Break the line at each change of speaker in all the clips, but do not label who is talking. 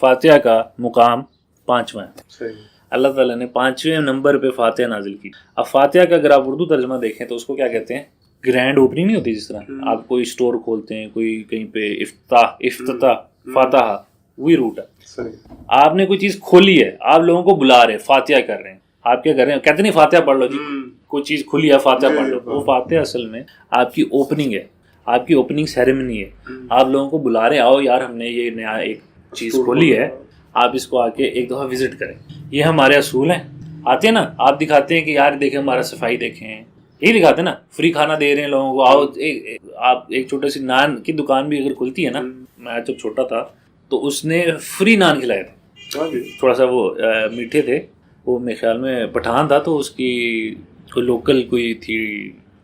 فاتحہ کا مقام 5واں ہے. اللہ تعالیٰ نے 5ویں نمبر پہ فاتحہ نازل کی. اب فاتحہ کا اگر آپ اردو ترجمہ دیکھیں تو اس کو کیا کہتے ہیں؟ گرینڈ اوپننگ نہیں ہوتی، جس طرح آپ کوئی اسٹور کھولتے ہیں، کوئی کہیں پہ افتتاح فاتحہ، وہی روٹ ہے. آپ نے کوئی چیز کھولی ہے، آپ لوگوں کو بلا رہے ہیں، فاتحہ کر رہے ہیں. آپ کیا کر رہے ہیں؟ کہتے نہیں فاتحہ پڑھ لو جی، کوئی چیز کھلی ہے فاتحہ پڑھ لو. وہ فاتحہ اصل میں آپ کی اوپننگ ہے، آپ کی اوپننگ سیریمنی ہے. آپ لوگوں کو بلا رہے ہیں، آؤ یار ہم نے یہ نیا ایک چیز کھولی ہے، آپ اس کو آ کے ایک دفعہ وزٹ کریں. یہ ہمارے اصول ہیں. آتے ہیں نا، آپ دکھاتے ہیں کہ یار دیکھیں ہمارا صفائی دیکھیں، یہی دکھاتے ہیں نا. فری کھانا دے رہے ہیں لوگوں کو، آؤ. آپ ایک چھوٹے سی نان کی دکان بھی اگر کھلتی ہے نا، میں جب چھوٹا تھا تو اس نے فری نان کھلائے تھے. تھوڑا سا وہ میٹھے تھے، وہ میرے خیال میں پٹھان تھا، تو اس کی کوئی لوکل کوئی تھی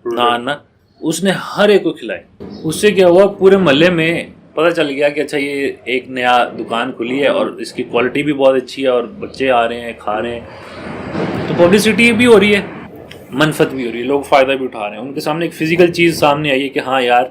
نان نا، اس نے ہر ایک کو کھلائے. اس سے کیا ہوا، پورے محلے میں پتہ چل گیا کہ اچھا یہ ایک نیا دکان کھلی ہے اور اس کی کوالٹی بھی بہت اچھی ہے اور بچے آ رہے ہیں کھا رہے ہیں. تو پبلسٹی بھی ہو رہی ہے، منفعت بھی ہو رہی ہے، لوگ فائدہ بھی اٹھا رہے ہیں. ان کے سامنے ایک فزیکل چیز سامنے آئی ہے کہ ہاں یار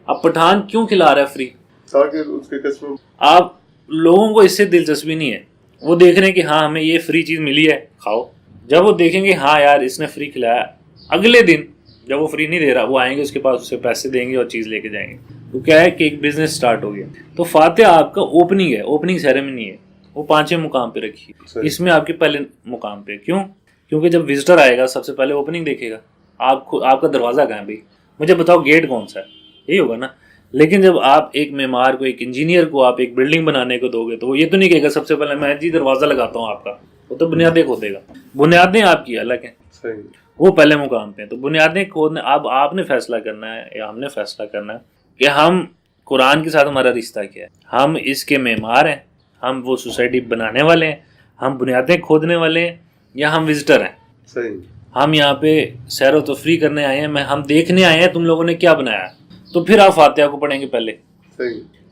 اب پٹھان کیوں کھلا رہا ہے فری،
تاکہ اس کے قسم
آپ لوگوں کو اس سے دلچسپی نہیں ہے. وہ دیکھ رہے ہیں کہ ہاں ہمیں یہ فری چیز ملی ہے، کھاؤ. جب وہ دیکھیں گے ہاں یار اس نے فری کھلایا، اگلے دن جب وہ فری نہیں دے رہا، وہ آئیں گے اس کے پاس، اسے پیسے دیں گے اور چیز لے کے جائیں گے. تو کیا ہے کہ ایک بزنس سٹارٹ ہو گیا. تو فاتحہ آپ کا اوپننگ ہے، اوپننگ سیریمنی ہے، وہ 5ویں مقام پہ رکھی ہے. اس میں آپ کے پہلے مقام پہ کیوں؟ کیونکہ جب وزٹر آئے گا سب سے پہلے اوپننگ دیکھے گا. آپ کا دروازہ کہاں ہے بھائی، مجھے بتاؤ گیٹ کون سا ہے، یہی ہوگا نا. لیکن جب آپ ایک معمار کو، ایک انجینئر کو آپ ایک بلڈنگ بنانے کو دو گے تو وہ یہ تو نہیں کہے گا سب سے پہلے میں جی دروازہ لگاتا ہوں آپ کا. وہ تو بنیادیں کھودے گا. بنیادیں آپ کی الگ ہیں، وہ پہلے مقام پہ ہیں. تو بنیادیں کھودنے اب آپ نے فیصلہ کرنا ہے یا ہم نے فیصلہ کرنا ہے کہ ہم قرآن کے ساتھ ہمارا رشتہ کیا ہے. ہم اس کے معمار ہیں، ہم وہ سوسائٹی بنانے والے ہیں، ہم بنیادیں کھودنے والے ہیں، یا ہم وزٹر ہیں. ہم یہاں پہ سیر و تفریح کرنے آئے ہیں، ہم دیکھنے آئے ہیں تم لوگوں نے کیا بنایا. تو پھر آپ فاتحہ کو پڑھیں گے پہلے.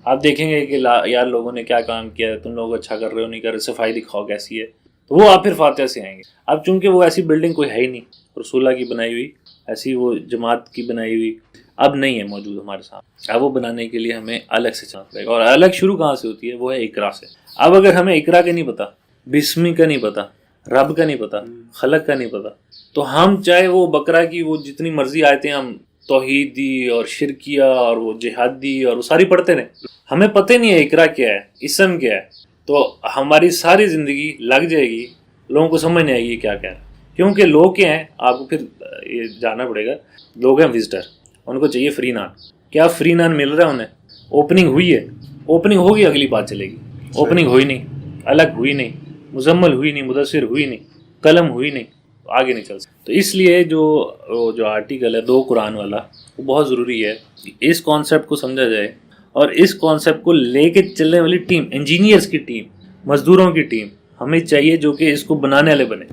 آپ دیکھیں گے کہ یار لوگوں نے کیا کام کیا ہے، تم لوگ اچھا کر رہے ہو نہیں کر رہے، صفائی دکھاؤ کیسی ہے. تو وہ آپ پھر فاتحہ سے آئیں گے. اب چونکہ وہ ایسی بلڈنگ کوئی ہے ہی نہیں رسول اللہ کی بنائی ہوئی، ایسی وہ جماعت کی بنائی ہوئی اب نہیں ہے موجود ہمارے سامنے. اب وہ بنانے کے لیے ہمیں الگ سے چاہنا پڑے گا. اور الگ شروع کہاں سے ہوتی ہے؟ وہ ہے اقرا سے. اب اگر ہمیں اقرا کا نہیں پتا، بسمی کا نہیں پتا، رب کا نہیں پتا، خلق کا نہیں پتا، تو ہم چاہے وہ بقرہ کی وہ جتنی مرضی آیتیں ہم توحیدی اور شرکیہ اور وہ جہادی اور وہ ساری پڑھتے رہے، ہمیں پتہ نہیں ہے اقرا کیا ہے، اسم کیا ہے، تو ہماری ساری زندگی لگ جائے گی، لوگوں کو سمجھ نہیں آئے گی کیا کہہ رہے ہیں. کیونکہ لوگ کیا ہیں، آپ کو پھر یہ جاننا پڑے گا، لوگ ہیں وزٹر، ان کو چاہیے فری نان. کیا فری نان مل رہا ہے انہیں؟ اوپننگ ہوئی ہے، اوپننگ ہوگی اگلی بات چلے گی. اوپننگ ہوئی نہیں، الگ ہوئی نہیں، مزمل ہوئی نہیں، مدثر ہوئی نہیں، قلم ہوئی نہیں، آگے نہیں چل سکتے. تو اس لیے جو آرٹیکل ہے 2 قرآن والا، وہ بہت ضروری ہے. اس کانسیپٹ کو سمجھا جائے اور اس کانسیپٹ کو لے کے چلنے والی ٹیم، انجینئرز کی ٹیم، مزدوروں کی ٹیم ہمیں چاہیے جو کہ اس کو بنانے والے بنے.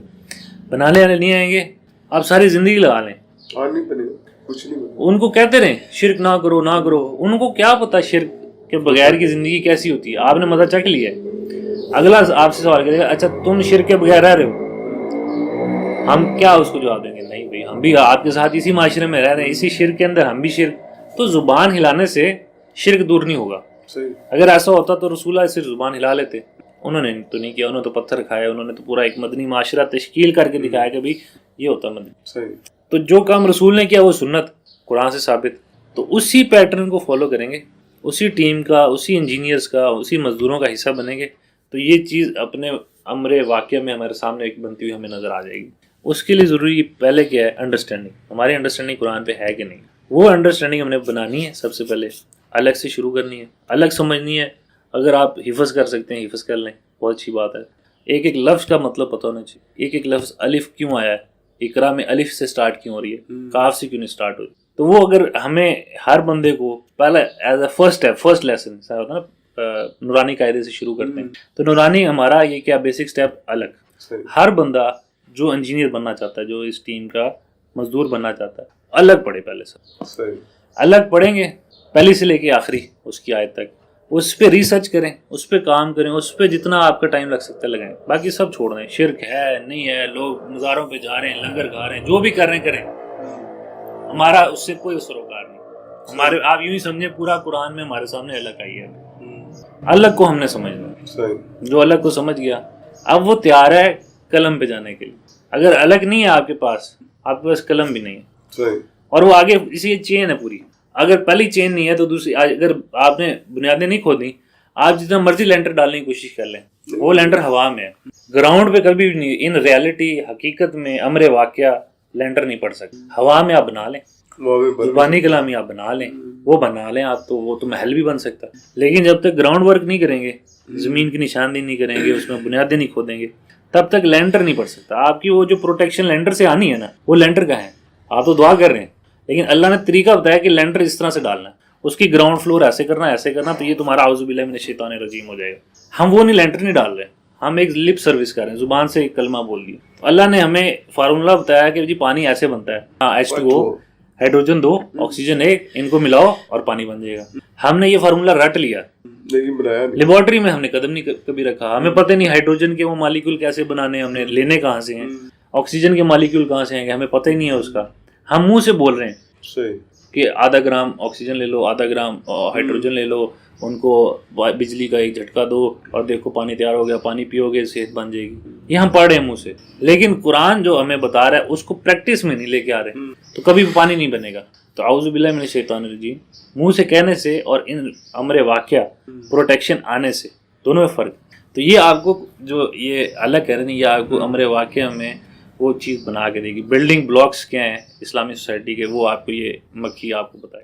بنانے والے نہیں آئیں گے، آپ ساری زندگی لگا لیں، ان کو کہتے رہیں شرک نہ کرو نہ کرو. ان کو کیا پتا شرک کے بغیر کی زندگی کیسی ہوتی ہے. آپ نے مزہ چکھ لیا ہے، اگلا آپ سے سوال کرے گا اچھا تم شرک کے بغیر رہ رہے ہو، ہم کیا اس کو جواب دیں گے؟ نہیں بھائی، ہم بھی آپ کے ساتھ اسی معاشرے میں رہ رہے ہیں، اسی شرک کے اندر ہم بھی شرک. تو زبان ہلانے سے شرک دور نہیں ہوگا. اگر ایسا ہوتا تو رسول اللہ صرف زبان ہلا لیتے. انہوں نے تو نہیں کیا، انہوں نے تو پتھر کھائے، انہوں نے تو پورا ایک مدنی معاشرہ تشکیل کر کے دکھایا کہ بھائی یہ ہوتا مدنی. تو جو کام رسول نے کیا وہ سنت قرآن سے ثابت. تو اسی پیٹرن کو فالو کریں گے، اسی ٹیم کا، اسی انجینئرز کا، اسی مزدوروں کا حصہ بنیں گے، تو یہ چیز اپنے امر واقعہ میں ہمارے سامنے ایک بنتی ہوئی ہمیں نظر آ جائے گی. اس کے لیے ضروری پہلے کیا ہے؟ انڈرسٹینڈنگ. ہماری انڈرسٹینڈنگ قرآن پہ ہے کہ نہیں، وہ انڈرسٹینڈنگ ہم نے بنانی ہے. سب سے پہلے الگ سے شروع کرنی ہے، الگ سمجھنی ہے. اگر آپ حفظ کر سکتے ہیں حفظ کر لیں، بہت اچھی بات ہے. ایک ایک لفظ کا مطلب پتہ ہونا چاہیے. ایک ایک لفظ الف کیوں آیا ہے، اقرا میں الف سے سٹارٹ کیوں ہو رہی ہے، کاف سے کیوں نہیں سٹارٹ ہو رہی. تو وہ اگر ہمیں ہر بندے کو پہلے as a first step, first lesson ہوتا ہے نا، نورانی قاعدے سے شروع کرتے ہیں. تو نورانی ہمارا یہ کیا بیسک اسٹیپ الگ. ہر بندہ جو انجینئر بننا چاہتا ہے، جو اس ٹیم کا مزدور بننا چاہتا ہے، الگ پڑھے. پہلے سے الگ پڑھیں گے، پہلی سے لے کے آخری اس کی آیت تک. اس پہ ریسرچ کریں، اس پہ کام کریں، اس پہ جتنا آپ کا ٹائم لگ سکتا ہے لگائیں. باقی سب چھوڑ دیں، شرک ہے نہیں ہے، لوگ مزاروں پہ جا رہے ہیں، لنگر کھا رہے ہیں، جو بھی کر رہے ہیں کریں، ہمارا اس سے کوئی سروکار نہیں. ہمارے آپ یوں ہی سمجھیں پورا قرآن میں ہمارے سامنے الگ آئی ہے. الگ کو ہم نے سمجھنا ہے.
صحیح.
جو الگ کو سمجھ گیا اب وہ تیار ہے قلم پہ جانے کے لیے. اگر الگ نہیں ہے آپ کے پاس قلم بھی نہیں ہے.
صحیح.
اور وہ آگے اسی چین ہے پوری. اگر پہلی چین نہیں ہے تو دوسری, اگر آپ نے بنیادیں نہیں کھودی, آپ جتنا مرضی لینٹر ڈالنے کی کوشش کر لیں, وہ لینٹر ہوا میں ہے. گراؤنڈ پہ کبھی بھی نہیں. ان ریالٹی حقیقت میں امر واقعہ لینٹر نہیں پڑ سکتے. ہوا میں آپ بنا لیں, زبانی کلامی آپ بنا لیں, وہ بنا لیں آپ, تو وہ تو محل بھی بن سکتا ہے. لیکن جب تک گراؤنڈ ورک نہیں کریں گے, زمین کی نشاندہی نہیں کریں گے, اس میں بنیادیں نہیں کھودیں گے, تب تک لینٹر نہیں پڑ سکتا. آپ کی وہ جو پروٹیکشن لینٹر سے آنی ہے نا, وہ لینٹر کا ہے. آپ تو دعا کر رہے ہیں, لیکن اللہ نے طریقہ بتایا کہ لینٹر اس طرح سے ڈالنا ہے, اس کی گراؤنڈ فلور ایسے کرنا, تو یہ تمہارا اعوذ باللہ من الشیطان الرجیم ہو جائے گا. ہم وہ نہیں, لینٹر نہیں ڈال رہے, ہم ایک لپ سروس کر رہے ہیں, زبان سے ایک کلمہ بول دیا. اللہ نے ہمیں فارمولہ بتایا کہ جی پانی ایسے بنتا ہے, H2O, ہائیڈروجن 2, آکسیجن 1, ان کو ملاؤ اور پانی بن جائے گا. ہم نے یہ فارمولہ رٹ لیا, لیبارٹری میں ہم نے قدم نہیں کبھی رکھا. ہمیں پتہ نہیں ہائیڈروجن کے وہ مالیکول کیسے بنانے, ہم نے لینے کہاں سے ہیں, آکسیجن کے مالیکول کہاں سے ہیں, ہمیں پتہ ہی نہیں ہے اس کا. ہم منہ سے بول رہے ہیں کہ آدھا گرام آکسیجن لے لو, آدھا گرام ہائیڈروجن لے لو, ان کو بجلی کا ایک جھٹکا دو اور دیکھو پانی تیار ہو گیا, پانی پیو گے صحت بن جائے گی. یہ ہم پڑھ رہے ہیں منہ سے, لیکن قرآن جو ہمیں بتا رہا ہے اس کو پریکٹس میں نہیں لے کے آ رہے, تو کبھی بھی پانی نہیں بنے گا. تو اعوذ باللہ من الشیطان الرجیم منہ سے کہنے سے اور ان امر واقعہ پروٹیکشن آنے سے دونوں میں فرق. تو یہ آپ کو جو یہ الگ کہہ رہے ہیں, یہ آپ کو امر واقعہ میں وہ چیز بنا کے دے گی. بلڈنگ بلاکس کیا ہیں اسلامی سوسائٹی کے, وہ آپ کو یہ مکھی آپ کو بتائے گا.